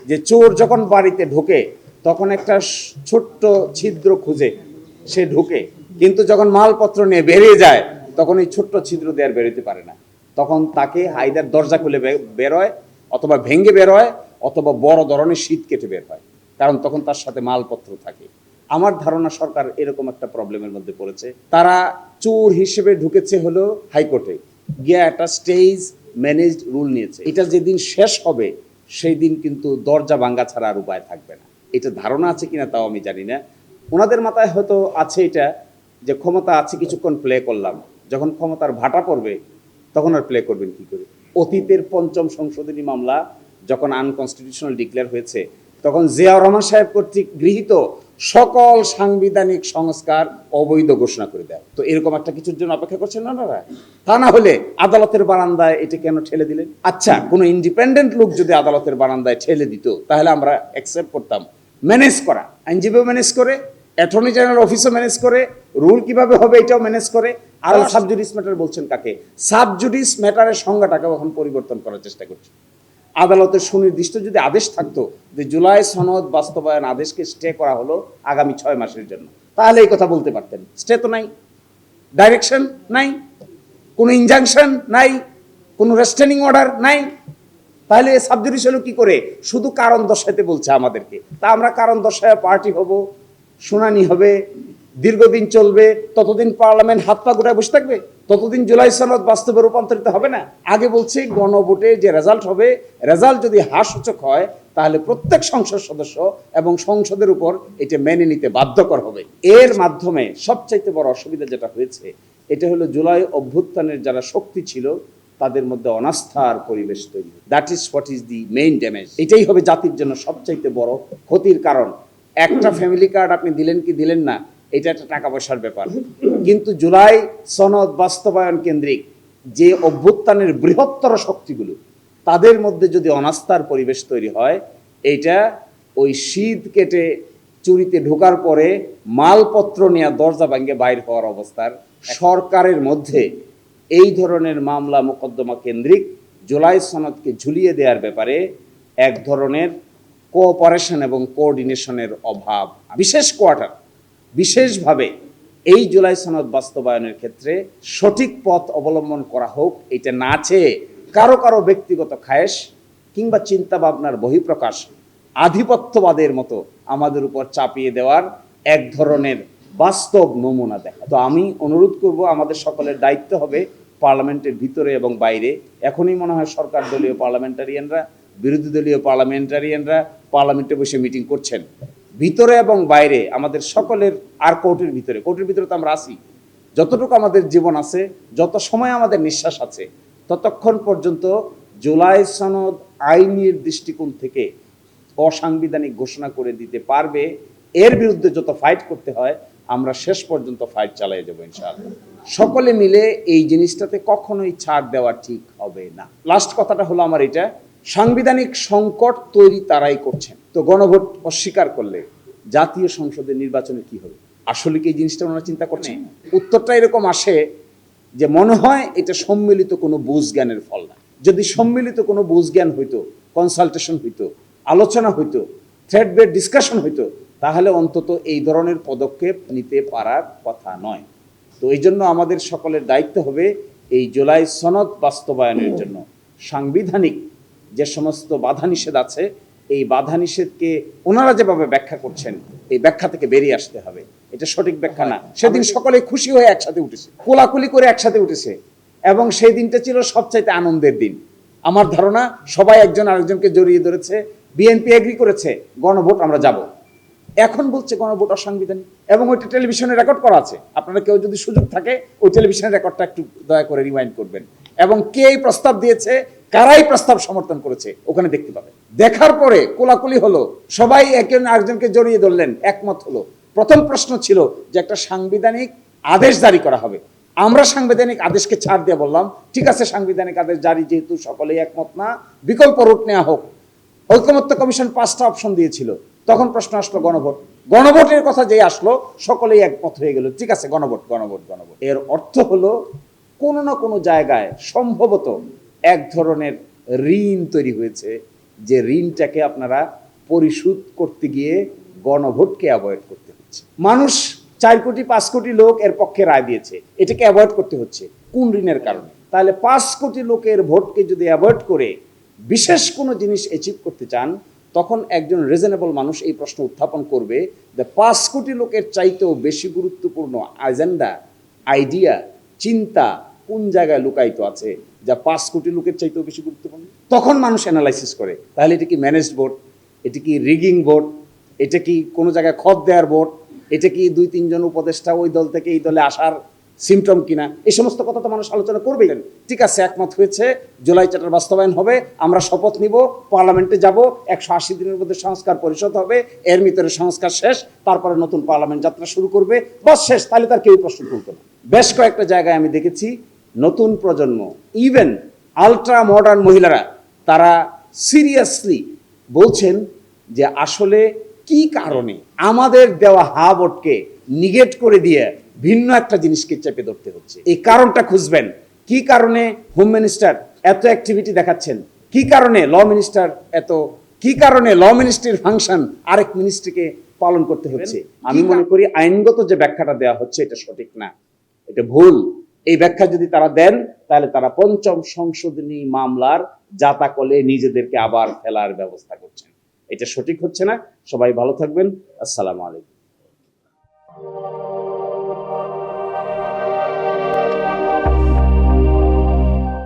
যে চোর যখন বাড়িতে ঢোকে তখন একটা ছোট্ট ছিদ্র খুঁজে সে ঢোকে, কিন্তু যখন মালপত্র নিয়ে বেরিয়ে যায় তখন এই ছোট্ট ছিদ্র দিয়ে আর বেরোতে পারে না। তখন তাকে হাইদার দরজা খুলে বেরোয়, অথবা ভেঙে বেরোয়, অথবা বড় ধরনের শীত কেটে বের হয়, কারণ তখন তার সাথে মালপত্র থাকে। আমার ধারণা সরকার এরকম একটা প্রবলেমের মধ্যে পড়েছে। তারা চোর হিসেবে ঢুকেছে হলো হাইকোর্টে গিয়ে একটা স্টেজ ম্যানেজড রুল নিয়েছে। এটা যেদিন শেষ হবে সেই দিন কিন্তু দরজা ভাঙ্গা ছাড়া আর উপায় থাকবে না। এটা ধারণা আছে কিনা তাও আমি জানি না। ওনাদের মাথায় হয়তো আছে এটা, যে ক্ষমতা আছে, কিছুক্ষণ প্লে করলাম, যখন ক্ষমতার ভাটা পড়বে তখন আর প্লে করবেন কি করে। অতীতের পঞ্চম সংশোধনী মামলা যখন আনকনস্টিটিউশনাল ডিক্লেয়ার হয়েছে তখন জিয়াউর রহমান সাহেব কর্তৃক গৃহীত সকল সাংবিধানিক সংস্কার অবৈধ ঘোষণা করে দেয়। তো এরকম একটা কিছুর জন্য অপেক্ষা করছেন না আপনারা? তা না হলে আদালতের বারান্দায় এটা কেন ঠেলে দিলেন? আচ্ছা, কোনো ইন্ডিপেন্ডেন্ট লোক যদি আদালতের বারান্দায় ঠেলে দিত তাহলে আমরা অ্যাকসেপ্ট করতাম। ম্যানেজ করা, আইনজীবীও ম্যানেজ করে, অ্যাটর্নি জেনারেল অফিসও ম্যানেজ করে, রুল কিভাবে হবে এটাও ম্যানেজ করে। আর সাবজুডিস ম্যাটার বলছেন কাকে? সাবজুডিস ম্যাটারের সংজ্ঞাটাকে এখন পরিবর্তন করার চেষ্টা করছে। আদালতের সুনির্দিষ্ট যদি আদেশ থাকতো যে জুলাই সনদ বাস্তবায়ন আদেশকে স্টে করা হলো আগামী 6 মাসের জন্য, তাহলে এই কথা বলতে পারতেন। স্টে তো নাই, ডাইরেকশন নাই, কোনো ইনজাংশন নাই, কোনো রেস্টেনিং অর্ডার নাই, তাহলে সাবজুডিস হলো কি করে? শুধু কারণ দর্শাইতে বলছে আমাদেরকে। তা আমরা কারণ দর্শায় পার্টি হব, শুনানি হবে, দীর্ঘদিন চলবে, ততদিন পার্লামেন্ট হাত পা গুটায় বসে থাকবে, ততদিন জুলাই সনদ বাস্তবে রূপান্তরিত হবে না। আগে বলছি গণভোটে যে রেজাল্ট হবে, রেজাল্ট যদি হাস্যচক হয় তাহলে প্রত্যেক সংসদ সদস্য এবং সংসদের উপর এটা মেনে নিতে বাধ্যকর হবে। এর মাধ্যমে সবচাইতে বড় অসুবিধা যেটা হয়েছে এটা হলো জুলাই অভ্যুত্থানের যারা শক্তি ছিল তাদের মধ্যে অনাস্থার পরিবেশ তৈরি। That is what is the main damage. এটাই হবে জাতির জন্য সবচাইতে বড় ক্ষতির কারণ। একটা ফ্যামিলি কার্ড আপনি দিলেন কি দিলেন না, এটা একটা টাকা পয়সার ব্যাপার, কিন্তু জুলাই সনদ বাস্তবায়ন কেন্দ্রিক যে অভ্যুত্থানের বৃহত্তর শক্তিগুলো তাদের মধ্যে যদি অনাস্থার পরিবেশ তৈরি হয়, এইটা ওই শীত কেটে চুরিতে ঢোকার পরে মালপত্র নিয়ে দরজা ভাঙে বাইর হওয়ার অবস্থার। সরকারের মধ্যে এই ধরনের মামলা মোকদ্দমা কেন্দ্রিক জুলাই সনদকে ঝুলিয়ে দেওয়ার ব্যাপারে এক ধরনের কোঅপারেশন এবং কোঅর্ডিনেশনের অভাব। বিশেষ কোয়ার্টার বিশেষভাবে এই জুলাই সনদ বাস্তবায়নের ক্ষেত্রে সঠিক পথ অবলম্বন করা হোক, এটা না চেয়ে কারো কারো ব্যক্তিগত খায়েশ কিংবা চিন্তা ভাবনার বহিঃপ্রকাশ আধিপত্যবাদের মতো আমাদের উপর চাপিয়ে দেওয়ার এক ধরনের বাস্তব নমুনা দেখা। তো আমি অনুরোধ করব, আমাদের সকলের দায়িত্ব হবে পার্লামেন্টের ভিতরে এবং বাইরে। এখনই মনে হয় সরকার দলীয় পার্লামেন্টারিয়ানরা, বিরোধী দলীয় পার্লামেন্টারিয়ানরা পার্লামেন্টে বসে মিটিং করছেন। ভিতরে এবং বাইরে আমাদের সকলের, আর কোর্টের ভিতরে তো আমরা আছি, যতটুকু আমাদের জীবন আছে, যত সময় আমাদের নিঃশ্বাস আছে, ততক্ষণ পর্যন্ত জুলাই সনদ আইনের দৃষ্টিকোণ থেকে অসাংবিধানিক ঘোষণা করে দিতে পারবে। এর বিরুদ্ধে যত ফাইট করতে হয় আমরা শেষ পর্যন্ত ফাইট চালিয়ে যাবো ইনশাআল্লাহ। সকলে মিলে এই জিনিসটাতে কখনোই ছাড় দেওয়া ঠিক হবে না। লাস্ট কথাটা হলো আমার এটা, সাংবিধানিক সংকট তৈরি তারাই করছেন। তো গণভোট অস্বীকার করলে জাতীয় সংসদের নির্বাচনে কি হবে? আসলে কি এই জিনিসটা ওনারা চিন্তা করছেন? উত্তরটা এরকম আসে যে মনে হয় এটা সম্মিলিত কোনো বুঝ জ্ঞানের ফল না। যদি সম্মিলিত কোনো বুঝ জ্ঞান হইতো, কনসালটেশন হইতো, আলোচনা হইতো, থ্রেড বেড ডিসকাশন হইতো, তাহলে অন্তত এই ধরনের পদক্ষেপ নিতে পারার কথা নয়। তো এই জন্য আমাদের সকলের দায়িত্ব হবে এই জুলাই সনদ বাস্তবায়নের জন্য সাংবিধানিক যে সমস্ত বাধা নিষেধ আছে, এই বাধা নিষেধকে ওনারা যেভাবে ব্যাখ্যা করছেন এই ব্যাখ্যা থেকে বেরিয়ে আসতে হবে। এটা সঠিক ব্যাখ্যা না। সেদিন সকলে খুশি হয়ে একসাথে উঠেছে, কোলাকুলি করে একসাথে উঠেছে, এবং সেই দিনটা ছিল সবচাইতে আনন্দের দিন। আমার ধারণা সবাই একজন আরেকজনকে জড়িয়ে ধরেছে। বিএনপি এগ্রি করেছে গণভোট আমরা যাব। এখন বলছে গণভোট অসাংবিধানিক, এবং ওইটা টেলিভিশনে রেকর্ড করা আছে। আপনারা কেউ যদি সুযোগ থাকে ওই টেলিভিশনের রেকর্ডটা একটু দয়া করে রিমাইন্ড করবেন, এবং কে এই প্রস্তাব দিয়েছে, কারাই প্রস্তাব সমর্থন করেছে ওখানে দেখতে পাবেন। দেখার পরে কোলাকুলি হলো, সবাই একজন আরেকজনকে জড়িয়ে ধরলেন, একমত হলো। প্রথম প্রশ্ন ছিল যে একটা সাংবিধানিক আদেশ জারি করা হবে। আমরা সাংবিধানিক আদেশকে ছাড় দিয়ে বললাম ঠিক আছে, সাংবিধানিক আদেশ জারি যেহেতু সকলেই একমত না, বিকল্প রুট নেওয়া হোক। ঐকমত্য কমিশন 5টা অপশন দিয়েছিল। তখন প্রশ্ন আসলো গণভোট। গণভোটের কথা যে আসলো সকলেই একমত হয়ে গেল, ঠিক আছে গণভোট গণভোট গণভোট। এর অর্থ হলো কোনো না কোনো জায়গায় সম্ভবত এক ধরনের ঋণ তৈরি হয়েছে যে ঋণটাকে আপনারা পরিশোধ করতে গিয়ে গণভোটকে অ্যাভয়েড করতে হচ্ছে। মানুষ 4 কোটি 5 কোটি লোক এর পক্ষে রায় দিয়েছে, এটাকে অ্যাভয়েড করতে হচ্ছে কোন ঋণের কারণে? তাহলে 5 কোটি লোকের ভোটকে যদি অ্যাভয়েড করে বিশেষ কোনো জিনিস অ্যাচিভ করতে চান, তখন একজন রিজনেবল মানুষ এই প্রশ্ন উত্থাপন করবে যে 5 কোটি লোকের চাইতেও বেশি গুরুত্বপূর্ণ এজেন্ডা, আইডিয়া, চিন্তা কোন জায়গায় লুকায়িত আছে যা 5 কোটি লোকের চাইতেও বেশি গুরুত্বপূর্ণ। তখন মানুষ অ্যানালাইসিস করে, তাহলে এটা কি ম্যানেজড ভোট, এটা কি রিগিং ভোট, এটা কি কোনো জায়গায় খত দেওয়ার ভোট, এটা কি 2-3 জন উপদেষ্টা ওই দল থেকে এই দলে আসার সিমটম কিনা, এই সমস্ত কথা তো মানুষ আলোচনা করবেই। ঠিক আছে, একমত হয়েছে, জুলাই চার্টার বাস্তবায়ন হবে, আমরা শপথ নিব, পার্লামেন্টে যাব, 180 দিনের মধ্যে সংস্কার পরিষদ হবে, এর ভিতরে সংস্কার শেষ, তারপরে নতুন পার্লামেন্ট যাত্রা শুরু করবে, বাস শেষ। তাহলে তার কেউ প্রশ্ন তুলত না। বেশ কয়েকটা জায়গায় আমি দেখেছি নতুন প্রজন্ম, ইভেন আলট্রা মডার্ন মহিলারা, তারা সিরিয়াসলি বলছেন যে আসলে কি কারণে আমাদের দেওয়া হা ভোটকে নিগেট করে দিয়ে ভিন্ন একটা জিনিসকে চেপে ধরতে হচ্ছে। এই কারণটা খুঁজবেন। কি কারণে হোম মিনিস্টার এত অ্যাক্টিভিটি দেখাচ্ছেন, কি কারণে ল মিনিস্টার কি কারণে ল মিনিস্ট্রির ফাংশন আরেক মিনিস্ট্রিকে পালন করতে হচ্ছে। আমি মনে করি আইনগত যে ব্যাখ্যাটা দেওয়া হচ্ছে এটা সঠিক না, এটা ভুল। এই ব্যাখ্যা যদি তারা দেন, তাহলে তারা 5ম সংশোধনী মামলার জাতাকলে নিজেদেরকে আবার ফেলার ব্যবস্থা করছেন। এটা সঠিক হচ্ছে না। সবাই ভালো থাকবেন। আসসালামু আলাইকুম।